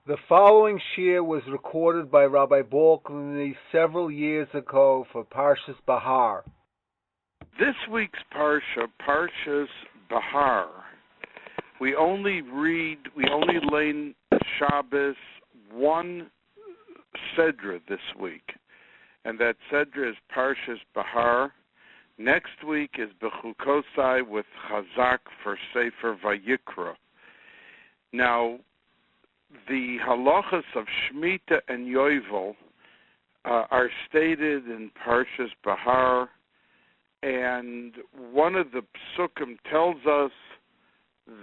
The following shir was recorded by Rabbi Balkany several years ago for Parshas Behar. This week's Parsha, Parshas Behar, we only lay Shabbos one Sedra this week, and that Sedra is Parshas Behar. Next week is Bechukosai with Chazak for Sefer Vayikra. Now, the halachas of Shemitah and Yovel are stated in Parshas Behar, and one of the psukim tells us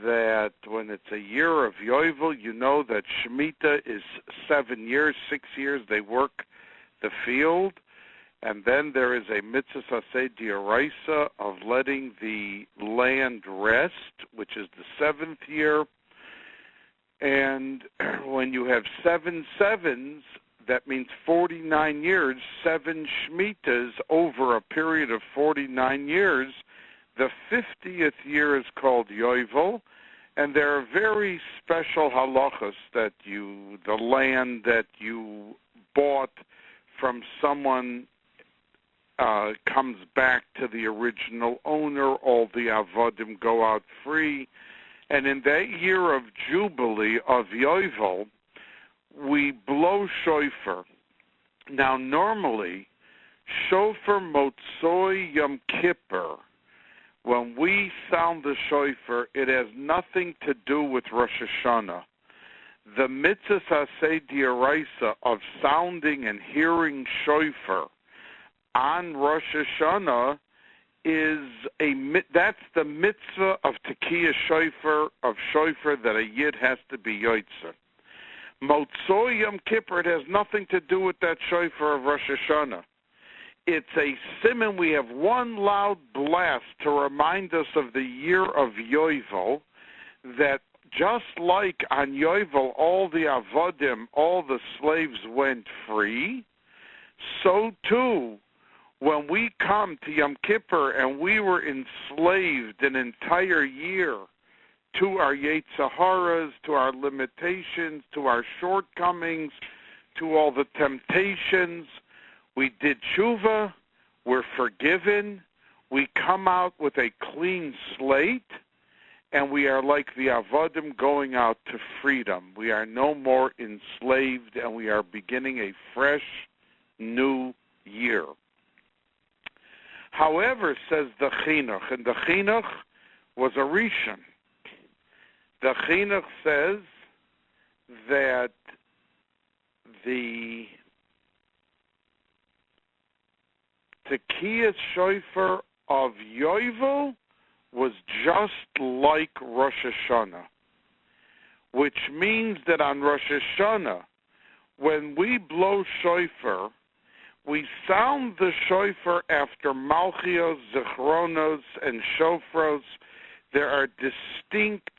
that when it's a year of Yovel, you know that Shemitah is 7 years, 6 years they work the field, and then there is a mitzvah saseh d'oraisa of letting the land rest, which is the 7th year. And when you have 7 sevens, that means 49 years, 7 Shemitahs over a period of 49 years. The 50th year is called Yovel, and there are very special halachas that the land that you bought from someone comes back to the original owner. All the avodim go out free. And in that year of Jubilee, of Yovel, we blow shofar. Now, normally, shofar motzoi Yom Kippur, when we sound the shofar, it has nothing to do with Rosh Hashanah. The mitzvah saseh d'oraisa of sounding and hearing shofar on Rosh Hashanah that's the mitzvah of Tekiah shofar, that a yid has to be yotzer. Motzoi Yom Kippur, it has nothing to do with that shofar of Rosh Hashanah. It's a siman. We have one loud blast to remind us of the year of Yovel, that just like on Yovel all the avodim, all the slaves went free, so too when we come to Yom Kippur and we were enslaved an entire year to our Yetzaharas, to our limitations, to our shortcomings, to all the temptations, we did tshuva, we're forgiven, we come out with a clean slate, and we are like the avodim going out to freedom. We are no more enslaved, and we are beginning a fresh, new year. However, says the Chinuch, and the Chinuch was a Rishon. The Chinuch says that the Tekiah shofar of Yovel was just like Rosh Hashanah, which means that on Rosh Hashanah, when we blow shofar, we sound the shofar after Malchios, Zichronos, and Shofros. There are distinct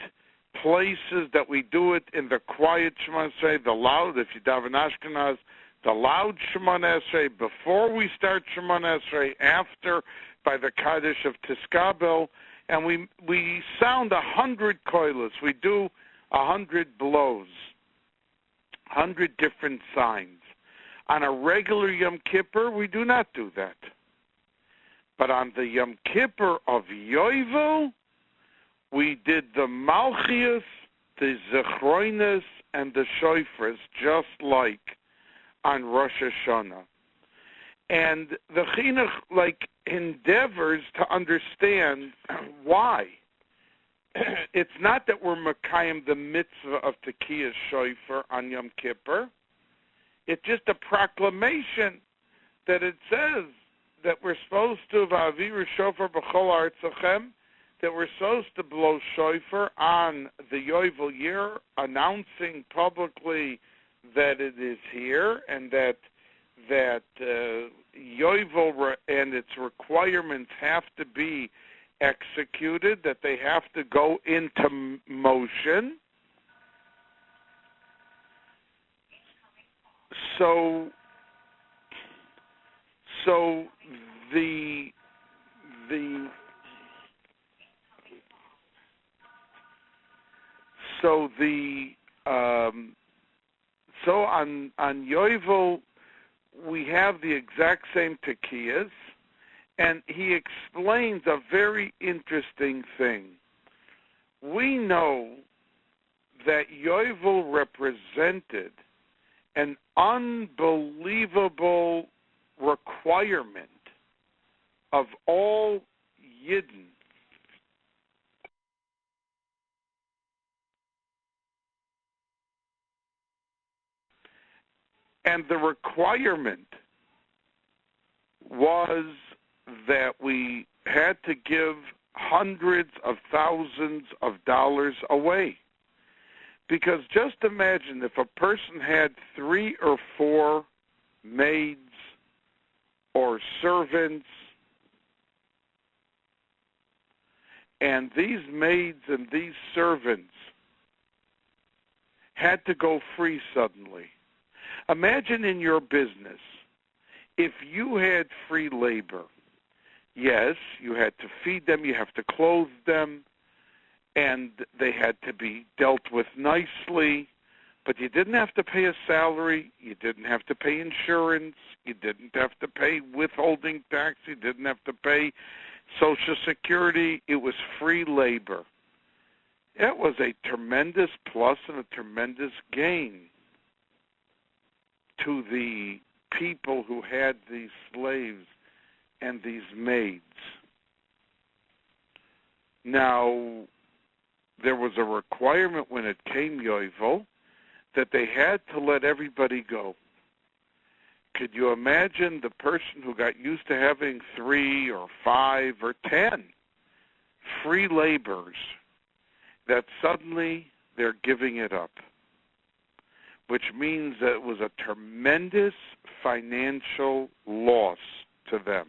places that we do it in the quiet Shema Esrei, the loud, if you daven Ashkenaz, the loud Shema Esrei, before we start Shema Esrei, after, by the Kaddish of Tiskabel, and we sound 100 koilos. We do 100 blows, 100 different signs. On a regular Yom Kippur, we do not do that. But on the Yom Kippur of Yovel, we did the Malchias, the Zechroinus, and the Shofars, just like on Rosh Hashanah. And the Chinuch, endeavors to understand why. It's not that we're Mekayim the mitzvah of Tekiah shofar on Yom Kippur. It's just a proclamation that it says that we're supposed to, Va'aviru shofar b'chol artzachem, that we're supposed to blow shofar on the Yovel year, announcing publicly that it is here, and that Yovel and its requirements have to be executed, that they have to go into motion. So the so on Yovel, we have the exact same tekiyas, and he explains a very interesting thing. We know that Yovel represented an unbelievable requirement of all Yidden and the requirement was that we had to give hundreds of thousands of dollars away. Because just imagine if a person had 3 or 4 maids or servants, and these maids and these servants had to go free suddenly. Imagine in your business, if you had free labor, yes, you had to feed them, you have to clothe them, and they had to be dealt with nicely, but you didn't have to pay a salary, you didn't have to pay insurance, you didn't have to pay withholding tax, you didn't have to pay Social Security. It was free labor. It was a tremendous plus and a tremendous gain to the people who had these slaves and these maids. Now, there was a requirement when it came Yovel that they had to let everybody go. Could you imagine the person who got used to having 3 or 5 or 10 free laborers that suddenly they're giving it up, which means that it was a tremendous financial loss to them.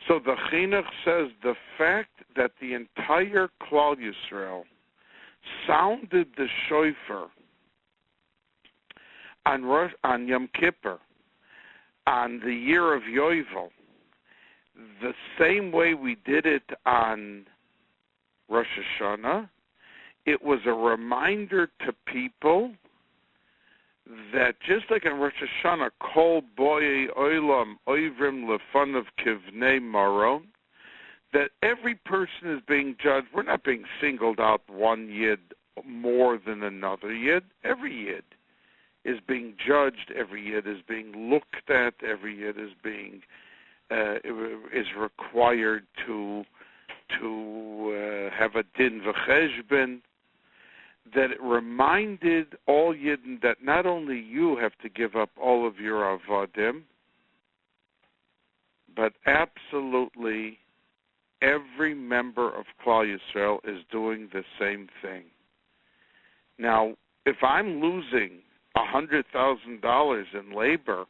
So the Chinuch says the fact that the entire Klal Yisrael sounded the shofar on Yom Kippur, on the year of Yovel, the same way we did it on Rosh Hashanah, it was a reminder to people that just like in Rosh Hashanah, Kol Boyei Olam Oivrim Lefanav Kivnei Maron, that every person is being judged. We're not being singled out one Yid more than another Yid. Every Yid is being judged. Every Yid is being looked at. Every Yid is being is required to have a din v'cheshbon. That it reminded all Yidden that not only you have to give up all of your avodim, but absolutely every member of Klal Yisrael is doing the same thing. Now, if I'm losing $100,000 in labor,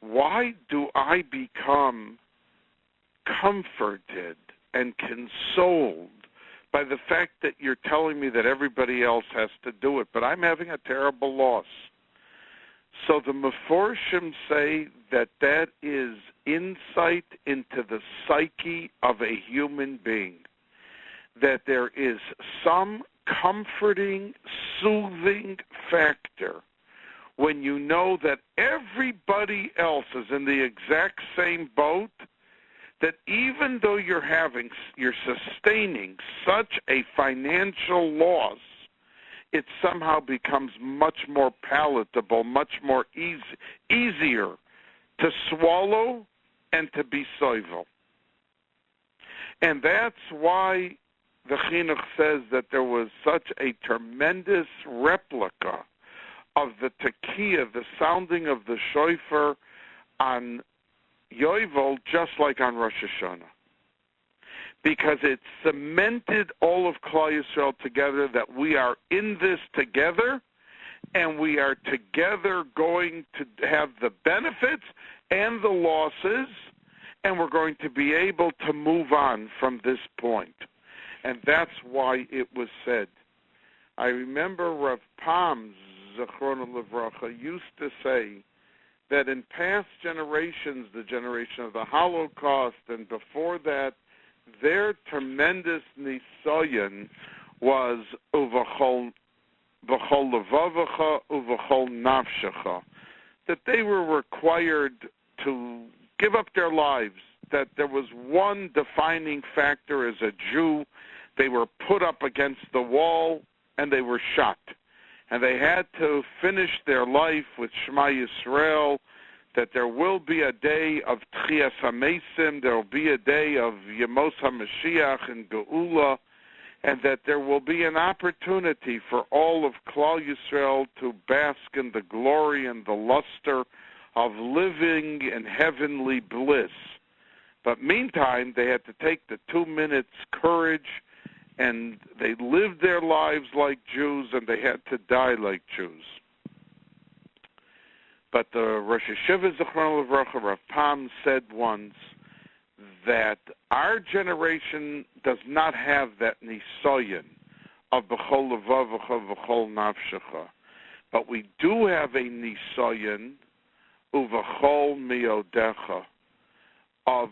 why do I become comforted and consoled by the fact that you're telling me that everybody else has to do it, but I'm having a terrible loss? So the Meforshim say that that is insight into the psyche of a human being, that there is some comforting, soothing factor when you know that everybody else is in the exact same boat, that even though you're sustaining such a financial loss, it somehow becomes much more palatable, much more easier to swallow and to be soivel. And that's why the Chinuch says that there was such a tremendous replica of the tekiah, the sounding of the shofar on Yovel, just like on Rosh Hashanah, because it cemented all of Klal Yisrael together, that we are in this together, and we are together going to have the benefits and the losses, and we're going to be able to move on from this point. And that's why it was said. I remember Rav Pam, Zechrono Livracha, used to say that in past generations, the generation of the Holocaust and before that, their tremendous nisayon was uvachol b'chol levavecha uv'chol nafshecha, that they were required to give up their lives, that there was one defining factor as a Jew. They were put up against the wall and they were shot. And they had to finish their life with Shema Yisrael, that there will be a day of Tchias HaMesim, there will be a day of Yemos HaMashiach and Geula, and that there will be an opportunity for all of Klal Yisrael to bask in the glory and the luster of living in heavenly bliss. But meantime, they had to take the 2 minutes courage, and they lived their lives like Jews, and they had to die like Jews. But the Rosh Yeshiva Zichron Levracha, Rav Pam, said once that our generation does not have that nisoyin of b'chol levavecha v'chol nafshecha, but we do have a nisoyin uv'chol miodecha of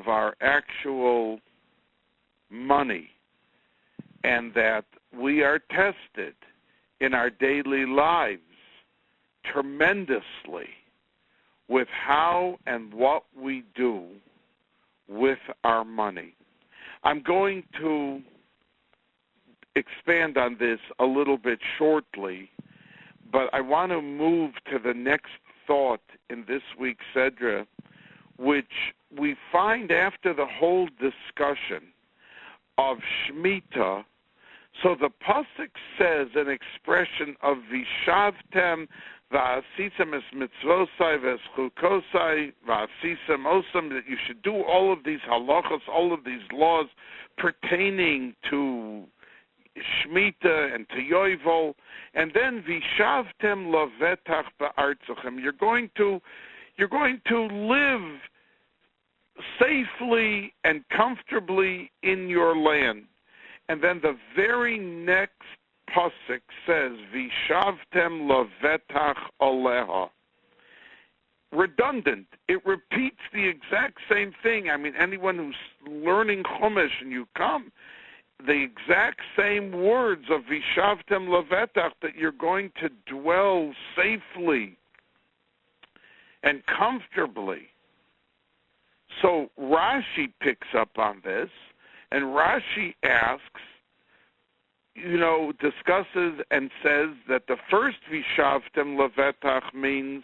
our actual money, and that we are tested in our daily lives tremendously with how and what we do with our money. I'm going to expand on this a little bit shortly, but I want to move to the next thought in this week's Sedra, which we find after the whole discussion of Shemitah. So the Pasuk says an expression of Vishavtem va'asisem es mitzvosai v'eschukosai va'asisem osam, that you should do all of these halachos, all of these laws pertaining to Shemitah and to Yovel, and then Vishavtem lavetach ba'artzuchem. You're going to live safely and comfortably in your land. And then the very next pasuk says, Vishavtem lavetach aleha. Redundant. It repeats the exact same thing. I mean, anyone who's learning Chumash and you come, the exact same words of Vishavtem lavetach, that you're going to dwell safely and comfortably. So Rashi picks up on this, and Rashi asks, discusses and says that the first Vishavtem levetach means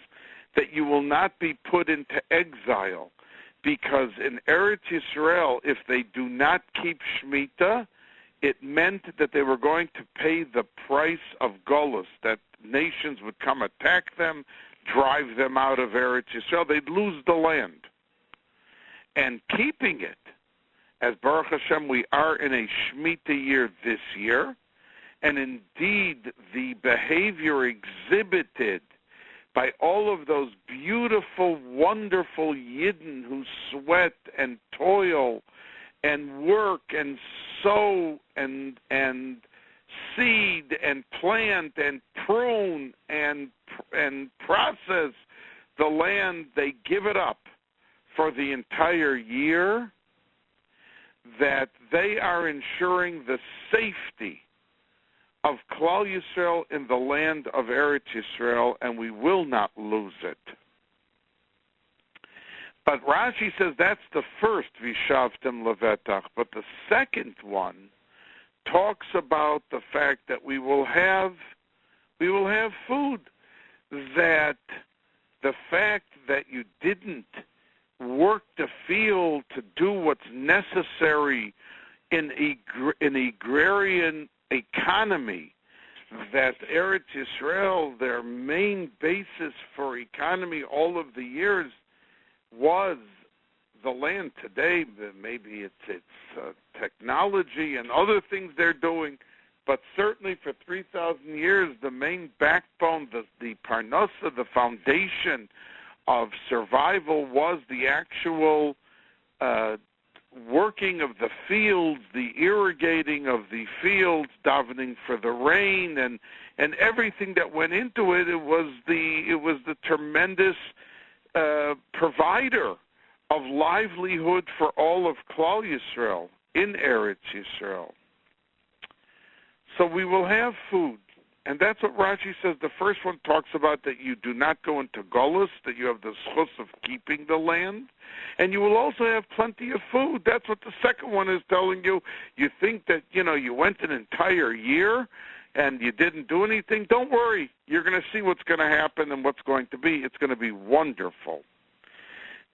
that you will not be put into exile, because in Eretz Yisrael, if they do not keep Shemitah, it meant that they were going to pay the price of Golus, that nations would come attack them, drive them out of Eretz Yisrael. They'd lose the land. And keeping it, as Baruch Hashem, we are in a Shemitah year this year, and indeed the behavior exhibited by all of those beautiful, wonderful Yidden who sweat and toil and work and sow and seed and plant and prune and process the land, they give it up for the entire year, that they are ensuring the safety of Klal Yisrael in the land of Eretz Yisrael, and we will not lose it. But Rashi says that's the first Vishavtem levetach, but the second one talks about the fact that we will have food, that the fact that you didn't work the field to do what's necessary in agrarian economy, that Eretz Yisrael, their main basis for economy all of the years, was the land. Today, maybe it's technology and other things they're doing, but certainly for 3,000 years, the main backbone, the parnasa, the foundation of survival was the actual working of the fields, the irrigating of the fields, davening for the rain, and everything that went into it. It was the tremendous provider of livelihood for all of Klal Yisrael in Eretz Yisrael. So we will have food. And that's what Rashi says. The first one talks about that you do not go into Golus, that you have the schus of keeping the land, and you will also have plenty of food. That's what the second one is telling you. You think that, you went an entire year and you didn't do anything. Don't worry. You're going to see what's going to happen and what's going to be. It's going to be wonderful.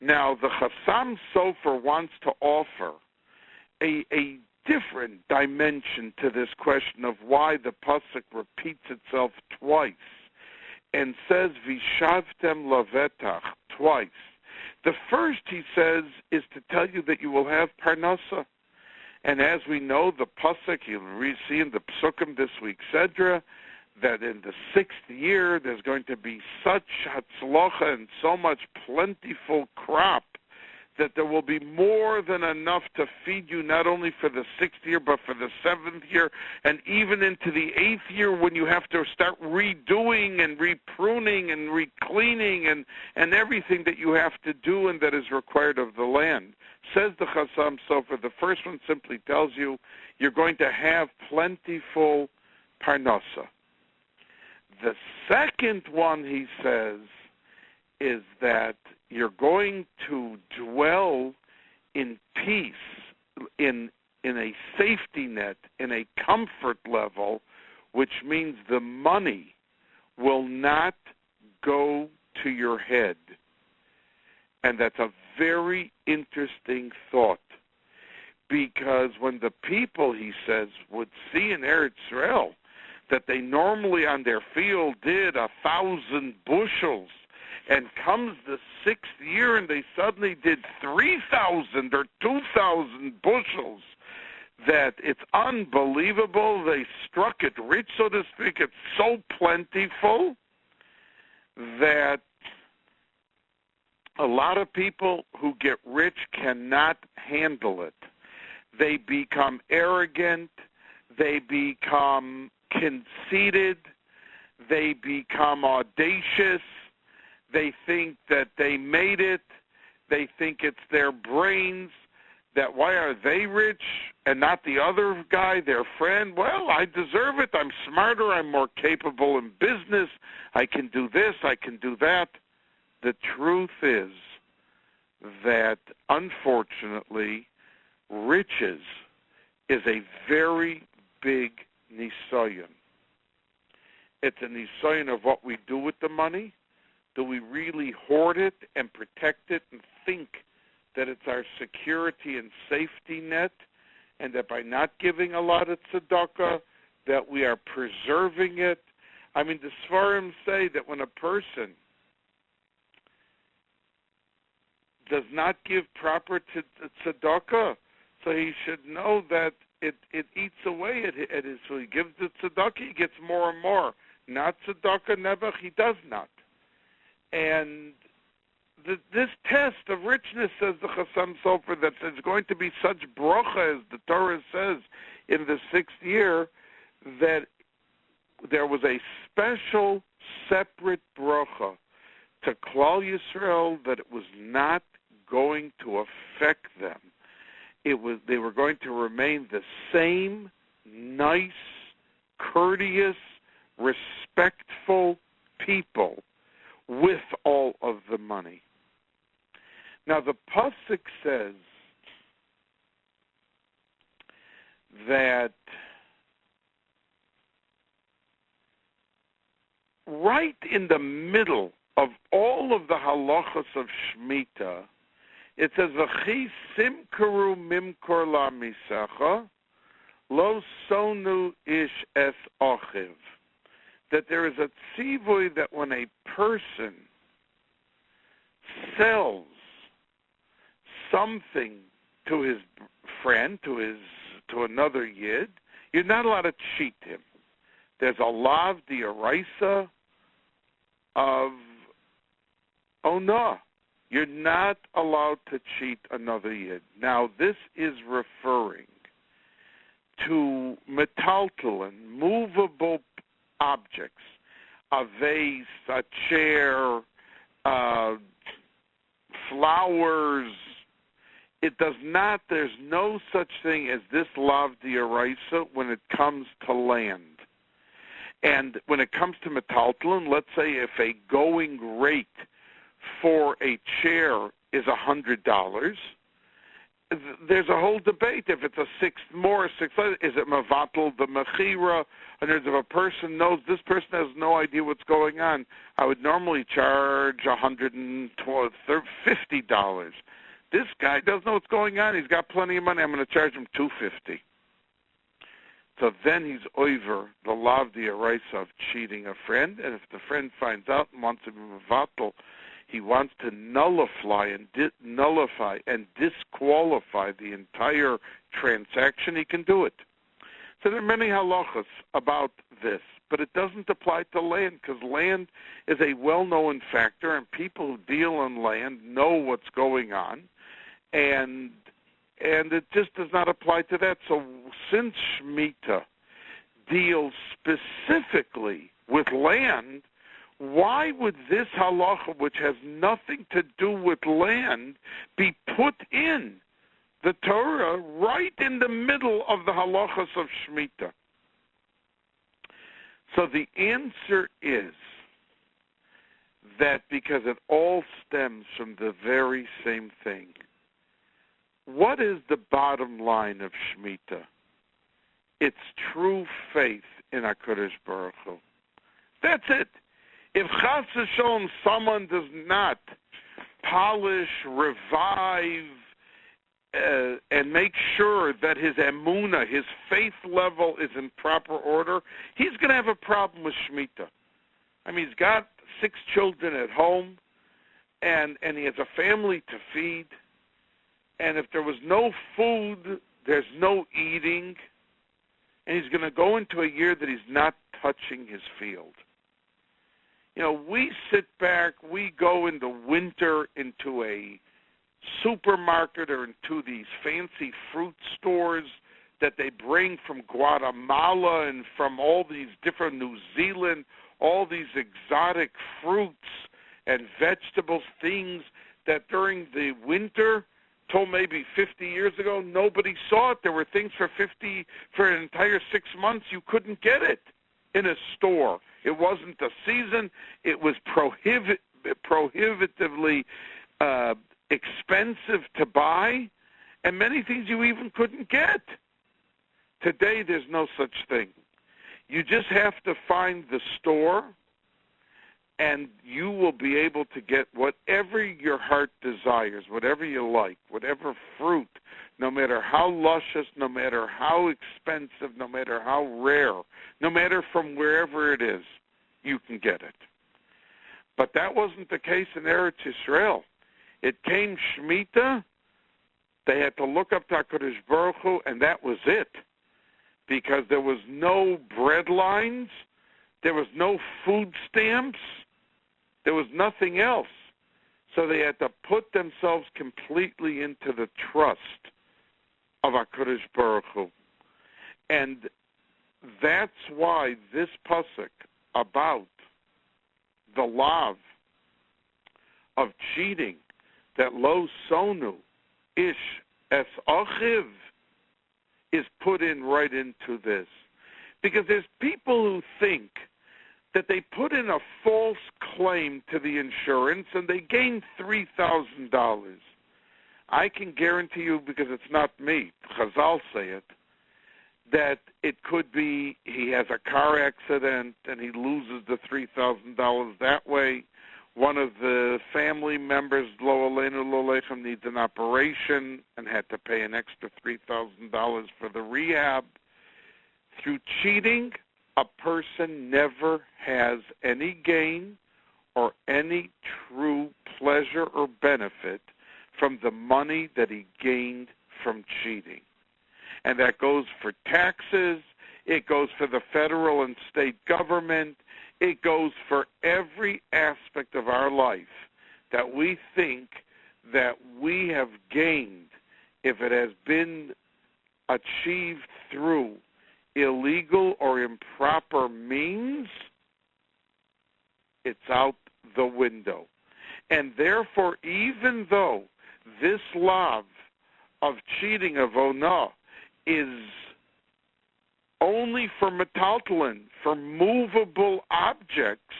Now, the Chassam Sofer wants to offer a different dimension to this question of why the pasuk repeats itself twice and says Vishavtem Lavetach twice. The first, he says, is to tell you that you will have Parnasa. And as we know, the pasuk, you'll see in the psukim this week, Sedra, that in the 6th year there's going to be such hatzlocha and so much plentiful crop that there will be more than enough to feed you not only for the 6th year but for the 7th year and even into the 8th year when you have to start redoing and repruning and recleaning and everything that you have to do and that is required of the land. Says the Chassam Sofer, the first one simply tells you you're going to have plentiful parnasa. The second one, he says, is that you're going to dwell in peace, in a safety net, in a comfort level, which means the money will not go to your head. And that's a very interesting thought, because when the people, he says, would see in Eretz Israel that they normally on their field did 1,000 bushels, and comes the 6th year and they suddenly did 3,000 or 2,000 bushels, that it's unbelievable. They struck it rich, so to speak. It's so plentiful that a lot of people who get rich cannot handle it. They become arrogant. They become conceited. They become audacious. They think that they made it. They think it's their brains. That why are they rich and not the other guy, their friend? Well, I deserve it. I'm smarter. I'm more capable in business. I can do this. I can do that. The truth is that, unfortunately, riches is a very big nisayon. It's a nisayon of what we do with the money. Do we really hoard it and protect it and think that it's our security and safety net, and that by not giving a lot of tzedakah, that we are preserving it? I mean, the Sfarim say that when a person does not give proper tzedakah, so he should know that it eats away at his. So he gives the tzedakah, he gets more and more. Not tzedakah nebuch, he does not. And this test of richness, says the Chassam Sofer, that there's going to be such bracha, as the Torah says, in the 6th year, that there was a special, separate bracha to Klal Yisrael, that it was not going to affect them. They were going to remain the same nice, courteous, respectful people with all of the money. Now, the pasuk says that right in the middle of all of the halachos of Shemitah, it says, "V'chi simkaru mimkor la misacha, lo sonu ish es ochiv." That there is a tzivoy that when a person sells something to his friend, to another yid, you're not allowed to cheat him. There's a lav d'oraisa of ona. You're not allowed to cheat another yid. Now, this is referring to metaltalin, movable objects, a vase, a chair, flowers. It does not, there's no such thing as this lav d'oraisa when it comes to land. And when it comes to metaltalin, let's say if a going rate for a chair is $100, there's a whole debate. If it's a sixth more, sixth less, is it mavatal the mechira? In other words, if a person knows this person has no idea what's going on, I would normally charge $150. This guy doesn't know what's going on. He's got plenty of money. I'm going to charge him $250. So then he's over the lav d'oraisa of cheating a friend, and if the friend finds out and wants to be mavatal, he wants to nullify and disqualify the entire transaction, he can do it. So there are many halachas about this, but it doesn't apply to land because land is a well-known factor, and people who deal in land know what's going on, and it just does not apply to that. So since Shemitah deals specifically with land, why would this halacha, which has nothing to do with land, be put in the Torah right in the middle of the halachas of Shemitah? So the answer is that because it all stems from the very same thing. What is the bottom line of Shemitah? It's true faith in HaKadosh Baruch Hu. That's it. If Chas v'Shalom someone does not polish, revive, and make sure that his emunah, his faith level is in proper order, he's going to have a problem with Shemitah. I mean, he's got 6 children at home, and he has a family to feed, and if there was no food, there's no eating, and he's going to go into a year that he's not touching his field. You know, we sit back, we go in the winter into a supermarket or into these fancy fruit stores that they bring from Guatemala and from all these different New Zealand, all these exotic fruits and vegetables, things that during the winter, till maybe 50 years ago, nobody saw it. There were things for an entire 6 months, you couldn't get it in a store. It wasn't the season. It was prohibitively expensive to buy, and many things you even couldn't get. Today, there's no such thing. You just have to find the store, and you will be able to get whatever your heart desires, whatever you like, whatever fruit, no matter how luscious, no matter how expensive, no matter how rare, no matter from wherever it is, you can get it. But that wasn't the case in Eretz Yisrael. It came Shemitah, they had to look up to HaKadosh Baruch Hu, and that was it. Because there was no bread lines, there was no food stamps, there was nothing else. So they had to put themselves completely into the trust of HaKadosh Baruch Hu. And that's why this pasuk about the lav of cheating, that lo sonu ish es achiv, is put in right into this. Because there's people who think that they put in a false claim to the insurance and they gain $3,000. I can guarantee you, because it's not me, Chazal say it, that it could be he has a car accident and he loses the $3,000 that way. One of the family members, lo aleinu lo lechem, needs an operation and had to pay an extra $3,000 for the rehab. Through cheating, a person never has any gain or any true pleasure or benefit from the money that he gained from cheating. And that goes for taxes, it goes for the federal and state government, it goes for every aspect of our life that we think that we have gained if it has been achieved through illegal or improper means. It's out the window. And therefore, even though this lav of cheating, of onah, is only for metaltalin, for movable objects,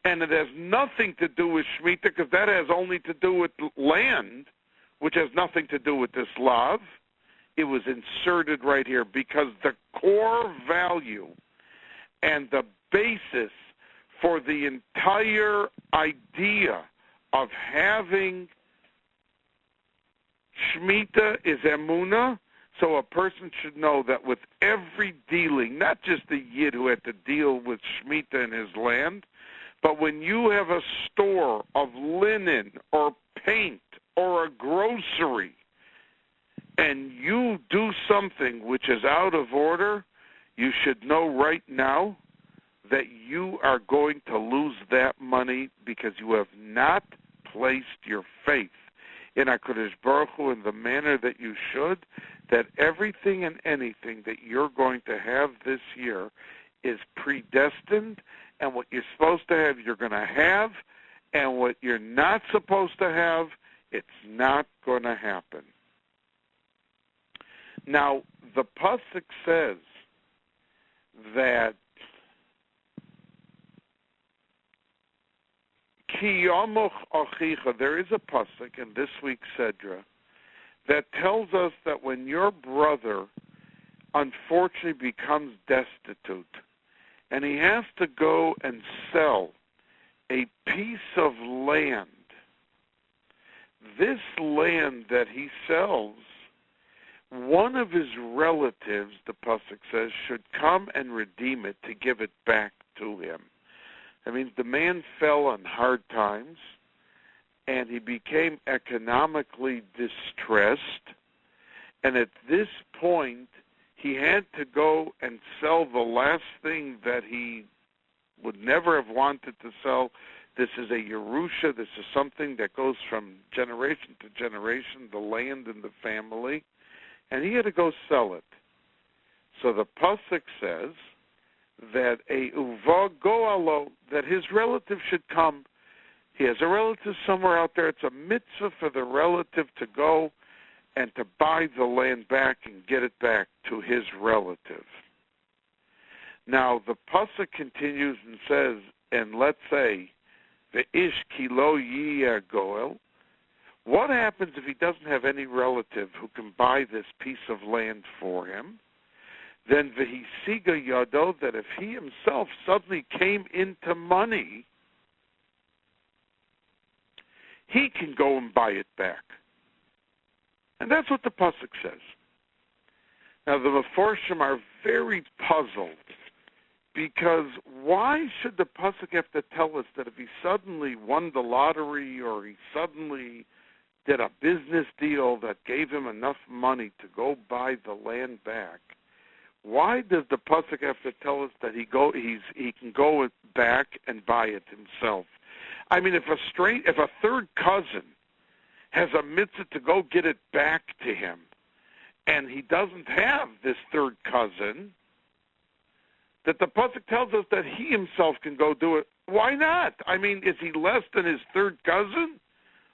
and it has nothing to do with Shemitah, because that has only to do with land, which has nothing to do with this lav. It was inserted right here because the core value and the basis for the entire idea of having Shemitah is emunah. So a person should know that with every dealing, not just the Yid who had to deal with Shemitah in his land, but when you have a store of linen or paint or a grocery, and you do something which is out of order, you should know right now that you are going to lose that money because you have not placed your faith in HaKadosh Baruch Hu in the manner that you should, that everything and anything that you're going to have this year is predestined, and what you're supposed to have, you're going to have, and what you're not supposed to have, it's not going to happen. Now, the pasuk says that Ki yamuch achicha, there is a pasuk in this week's Sedra that tells us that when your brother unfortunately becomes destitute and he has to go and sell a piece of land, this land that he sells, one of his relatives, the pasuk says, should come and redeem it to give it back to him. That means the man fell on hard times, and he became economically distressed, and at this point, he had to go and sell the last thing that he would never have wanted to sell. This is a Yerusha. This is something that goes from generation to generation, the land in the family, and he had to go sell it. So the pasuk says that a uva goalo, that his relative should come. He has a relative somewhere out there. It's a mitzvah for the relative to go and to buy the land back and get it back to his relative. Now, the pasuk continues and says, and let's say, ve'ish kilo yiyah goel, what happens if he doesn't have any relative who can buy this piece of land for him? Then v'hisiga yado, that if he himself suddenly came into money, he can go and buy it back. And that's what the pasuk says. Now the Meforshim are very puzzled, because why should the pasuk have to tell us that if he suddenly won the lottery or he suddenly did a business deal that gave him enough money to go buy the land back, why does the pasuk have to tell us that he can go back and buy it himself? I mean, if a third cousin has a mitzvah to go get it back to him, and he doesn't have this third cousin, that the pasuk tells us that he himself can go do it. Why not? I mean, is he less than his third cousin?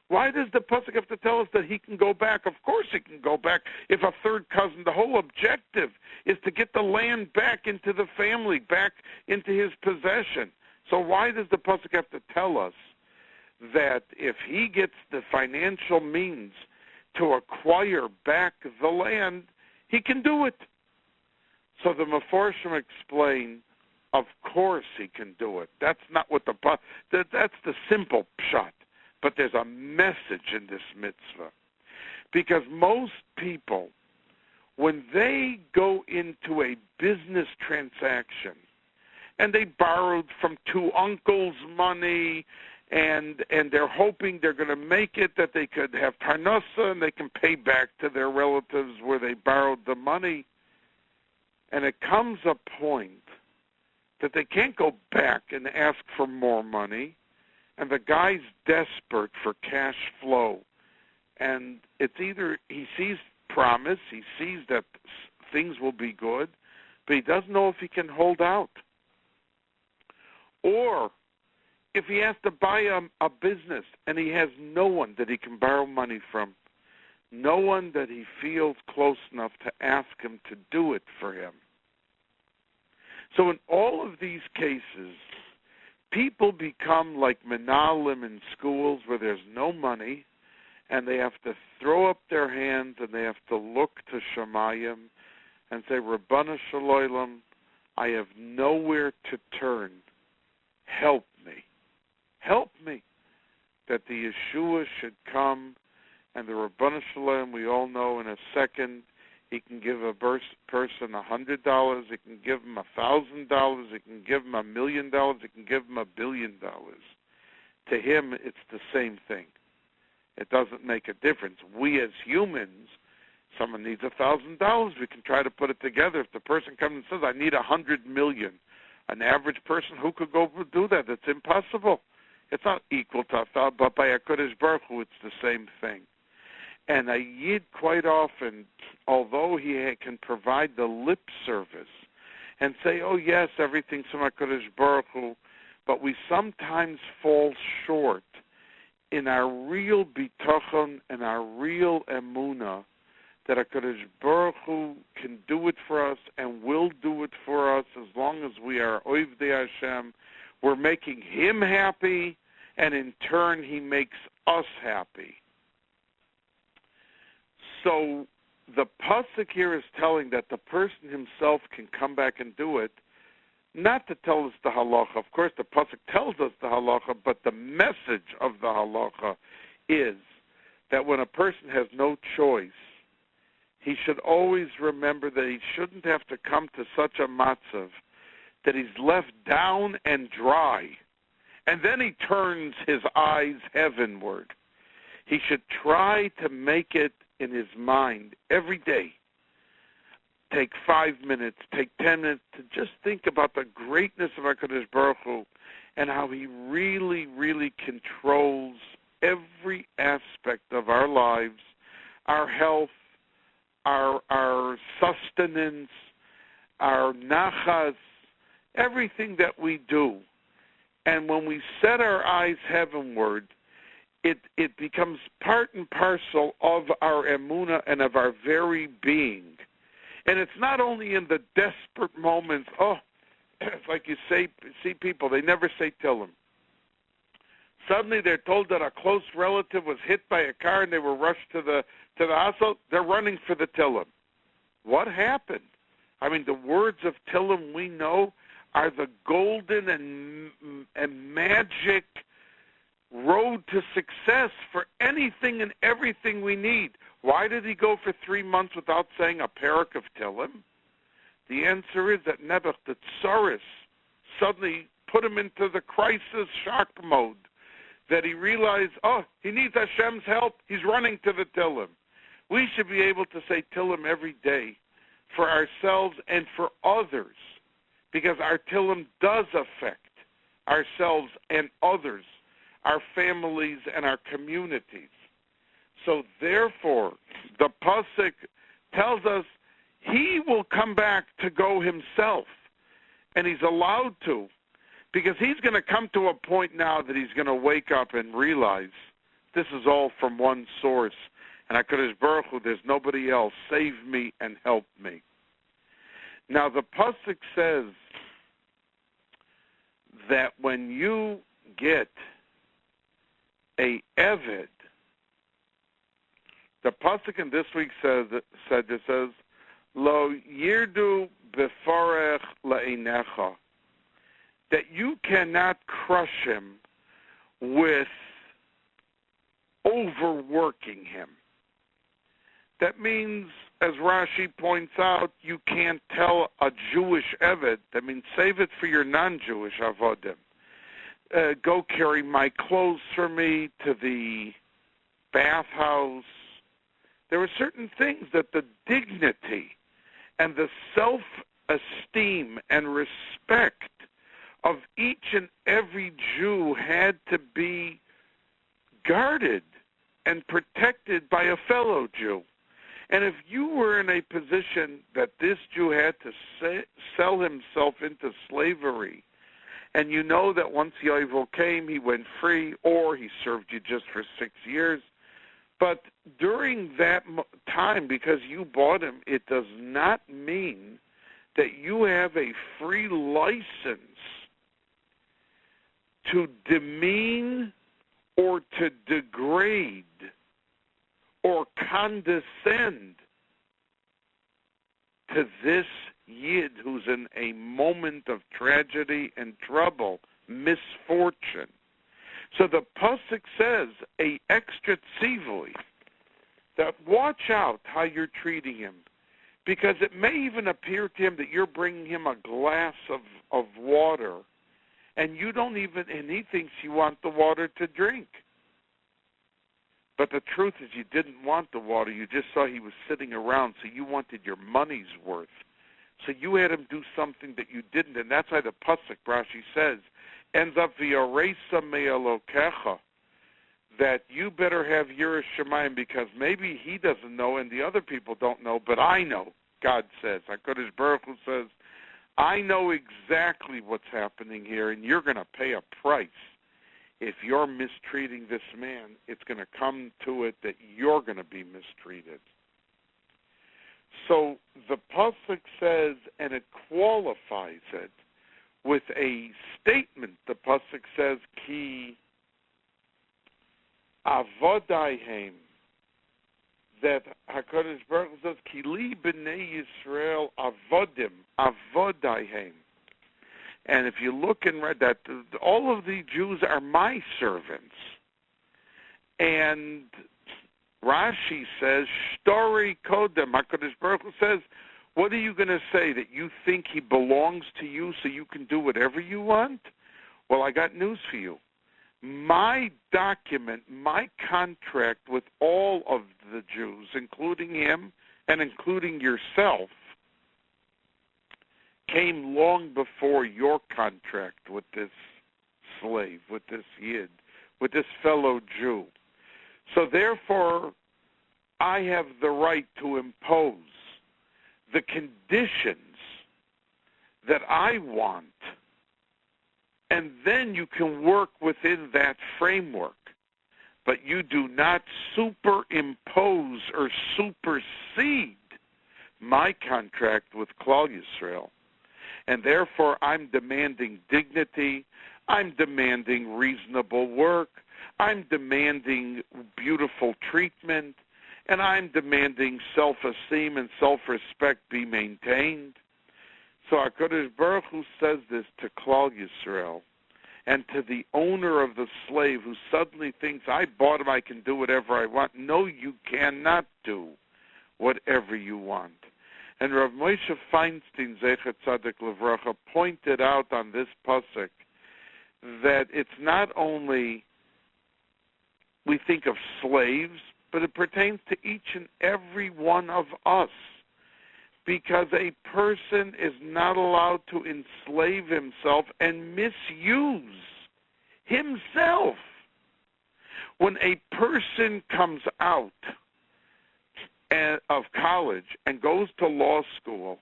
Why does the pasuk have to tell us that he can go back? Of course he can go back if a third cousin, the whole objective is to get the land back into the family, back into his possession. So why does the pasuk have to tell us that if he gets the financial means to acquire back the land, he can do it? So the Meforshim explain, of course he can do it. That's not what that's the simple pshat. But there's a message in this mitzvah. Because most people, when they go into a business transaction, and they borrowed from two uncles money, and they're hoping they're going to make it, that they could have parnasa, and they can pay back to their relatives where they borrowed the money. And it comes a point that they can't go back and ask for more money, and the guy's desperate for cash flow. And it's either he sees promise, he sees that things will be good, but he doesn't know if he can hold out. Or if he has to buy a business and he has no one that he can borrow money from, no one that he feels close enough to ask him to do it for him. So in all of these cases, people become like menalim in schools where there's no money, and they have to throw up their hands and they have to look to Shamayim and say, Rabbana Shalom, I have nowhere to turn. Help me. Help me. That the Yeshua should come, and the Rabbana Shalom, we all know in a second, he can give a person $100, he can give him $1,000, he can give him $1 million, he can give him $1 billion. To him, it's the same thing. It doesn't make a difference. We as humans, someone needs $1,000, we can try to put it together. If the person comes and says, I need $100 million, an average person, who could go do that? It's impossible. It's not equal to $1,000, but by HaKadosh Baruch Hu, it's the same thing. And a Yid quite often, although he can provide the lip service and say, oh yes, everything's from HaKadosh Baruch Hu, but we sometimes fall short in our real bitachon and our real emunah that HaKadosh Baruch Hu can do it for us and will do it for us as long as we are Ovdei Hashem. We're making him happy, and in turn he makes us happy. So the pasuk here is telling that the person himself can come back and do it, not to tell us the halacha. Of course, the pasuk tells us the halacha, but the message of the halacha is that when a person has no choice, he should always remember that he shouldn't have to come to such a matzav that he's left down and dry, and then he turns his eyes heavenward. He should try to make it in his mind every day. Take 5 minutes, take 10 minutes to just think about the greatness of HaKadosh Baruch Hu and how he really, really controls every aspect of our lives, our health, our sustenance, our nachas, everything that we do. And when we set our eyes heavenward, it becomes part and parcel of our emunah and of our very being. And it's not only in the desperate moments, it's like you see people, they never say Tillim. Suddenly they're told that a close relative was hit by a car and they were rushed to the hospital. They're running for the Tillim. What happened? I mean, the words of Tillim we know are the golden and magic road to success for anything and everything we need. Why did he go for 3 months without saying a parak of Tillim? The answer is that Nebuch, the Tsaris, suddenly put him into the crisis shock mode, that he realized, he needs Hashem's help. He's running to the Tillim. We should be able to say Tillim every day for ourselves and for others, because our Tillim does affect ourselves and others, our families and our communities. So therefore, the pasuk tells us he will come back to go himself, and he's allowed to, because he's going to come to a point now that he's going to wake up and realize this is all from one source, and HaKadosh Baruch Hu, there's nobody else. Save me and help me. Now the pasuk says that when you get a eved, the pasuk in this week says, Lo yirdu befarech la'einecha, that you cannot crush him with overworking him. That means, as Rashi points out, you can't tell a Jewish eved, that means save it for your non-Jewish avodim. Go carry my clothes for me to the bathhouse. There are certain things that the dignity and the self-esteem and respect of each and every Jew had to be guarded and protected by a fellow Jew. And if you were in a position that this Jew had to sell himself into slavery, and you know that once Yovel came, he went free, or he served you just for 6 years, but during that time, because you bought him, it does not mean that you have a free license to demean or to degrade or condescend to this Yid who's in a moment of tragedy and trouble, misfortune. So the Pasuk says, a extra tzivui, that watch out how you're treating him, because it may even appear to him that you're bringing him a glass of water, and he thinks you want the water to drink. But the truth is you didn't want the water. You just saw he was sitting around, so you wanted your money's worth. So you had him do something that you didn't, and that's why the Pasuk, Rashi says, ends up v'yoresa me'elokecha, that you better have Yiras Shamayim, because maybe he doesn't know and the other people don't know, but I know, God says. HaKadosh Baruch Hu says, I know exactly what's happening here, and you're going to pay a price. If you're mistreating this man, it's going to come to it that you're going to be mistreated. So the Pasuk says, and it qualifies it with a statement. The Pasuk says, Ki avodaihem, that HaKadosh Baruch Hu says, Ki li b'nei Yisrael avodaihem. And if you look and read that, all of the Jews are my servants. And Rashi says, Shtori Kodem, HaKadosh Baruch Hu says, what are you going to say, that you think he belongs to you so you can do whatever you want? Well, I got news for you. My document, my contract with all of the Jews, including him and including yourself, came long before your contract with this slave, with this Yid, with this fellow Jew. So therefore, I have the right to impose the conditions that I want, and then you can work within that framework. But you do not superimpose or supersede my contract with Klal Yisrael. And therefore, I'm demanding dignity, I'm demanding reasonable work, I'm demanding beautiful treatment, and I'm demanding self-esteem and self-respect be maintained. So HaKadosh Baruch Hu says this to Klal Yisrael and to the owner of the slave who suddenly thinks, I bought him, I can do whatever I want. No, you cannot do whatever you want. And Rav Moshe Feinstein, Zecher Tzaddik Levracha, pointed out on this pasuk that it's not only we think of slaves, but it pertains to each and every one of us, because a person is not allowed to enslave himself and misuse himself. When a person comes out of college and goes to law school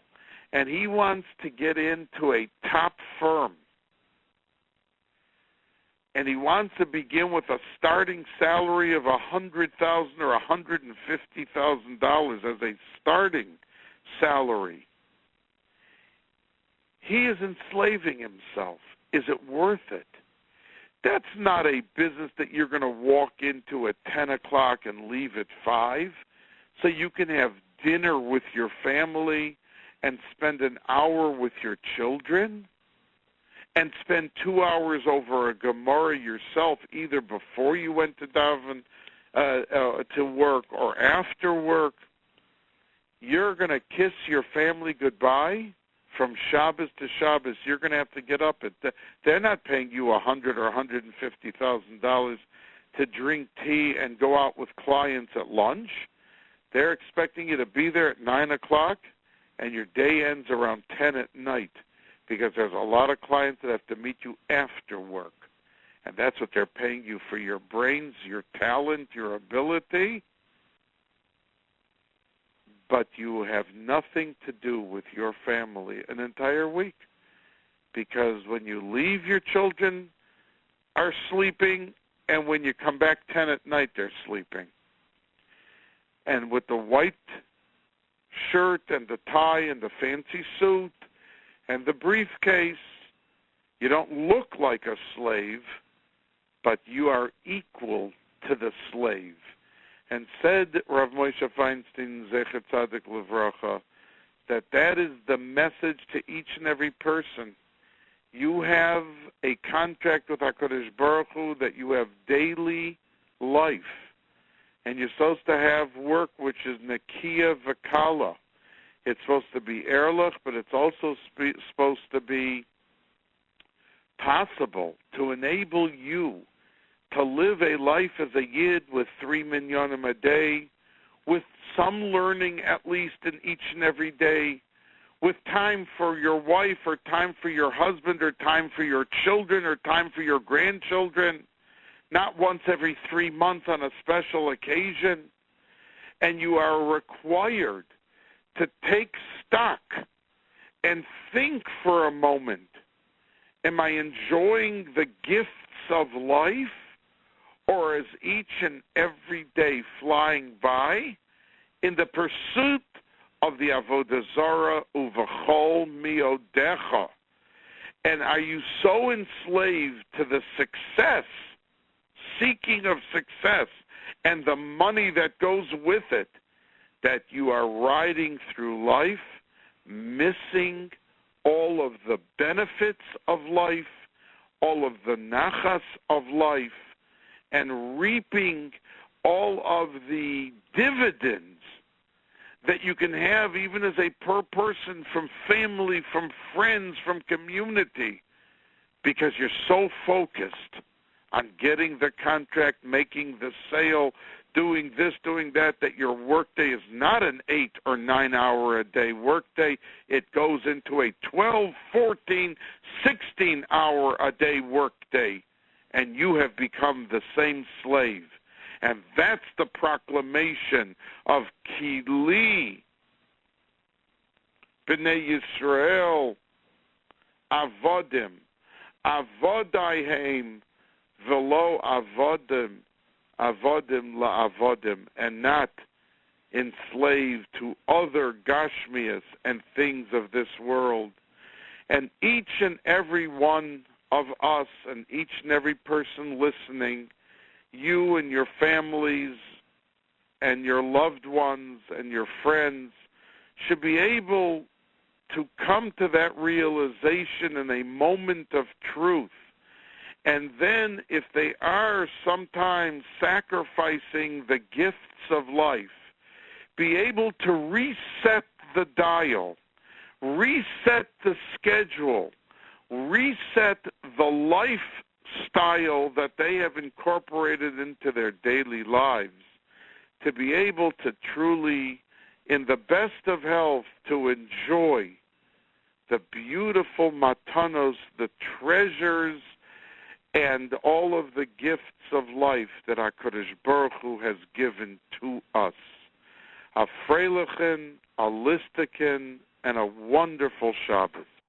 and he wants to get into a top firm and he wants to begin with a starting salary of $100,000 or $150,000 as a starting salary, he is enslaving himself. Is it worth it? That's not a business that you're going to walk into at 10 o'clock and leave at 5. So you can have dinner with your family and spend an hour with your children and spend 2 hours over a Gemara yourself, either before you went to daven to work or after work. You're going to kiss your family goodbye from Shabbos to Shabbos. You're going to have to get up. They're not paying you $100,000 or $150,000 to drink tea and go out with clients at lunch. They're expecting you to be there at 9 o'clock, and your day ends around 10 at night, because there's a lot of clients that have to meet you after work. And that's what they're paying you for, your brains, your talent, your ability. But you have nothing to do with your family an entire week, because when you leave, your children are sleeping, and when you come back 10 at night, they're sleeping. And with the white shirt and the tie and the fancy suit and the briefcase. You don't look like a slave, but you are equal to the slave. And said Rav Moshe Feinstein, Zecher Tzadik Livracha, that is the message to each and every person. You have a contract with HaKadosh Baruch Hu that you have daily life. And you're supposed to have work which is Nekiya V'Kala. It's supposed to be Erlich, but it's also supposed to be possible to enable you to live a life as a Yid with 3 minyanim a day, with some learning at least in each and every day, with time for your wife or time for your husband or time for your children or time for your grandchildren, not once every 3 months on a special occasion. And you are required to take stock and think for a moment, am I enjoying the gifts of life, or is each and every day flying by in the pursuit of the Avodah Zarah uvachol miodecha? And are you so enslaved to the success, seeking of success, and the money that goes with it, that you are riding through life, missing all of the benefits of life, all of the nachas of life, and reaping all of the dividends that you can have even as a per person, from family, from friends, from community, because you're so focused on getting the contract, making the sale, doing this, doing that, that your workday is not an 8 or 9 hour a day workday. It goes into a 12, 14, 16 hour a day workday, and you have become the same slave. And that's the proclamation of Kili B'nai Yisrael Avodim Avodaihem Velo Avodim la'avodim, and not enslaved to other gashmias and things of this world. And each and every one of us, and each and every person listening, you and your families and your loved ones and your friends, should be able to come to that realization in a moment of truth. And then, if they are sometimes sacrificing the gifts of life, be able to reset the dial, reset the schedule, reset the lifestyle that they have incorporated into their daily lives, to be able to truly, in the best of health, to enjoy the beautiful matanos, the treasures, and all of the gifts of life that HaKadosh Baruch Hu has given to us. A freilichen, a listikin, and a wonderful Shabbos.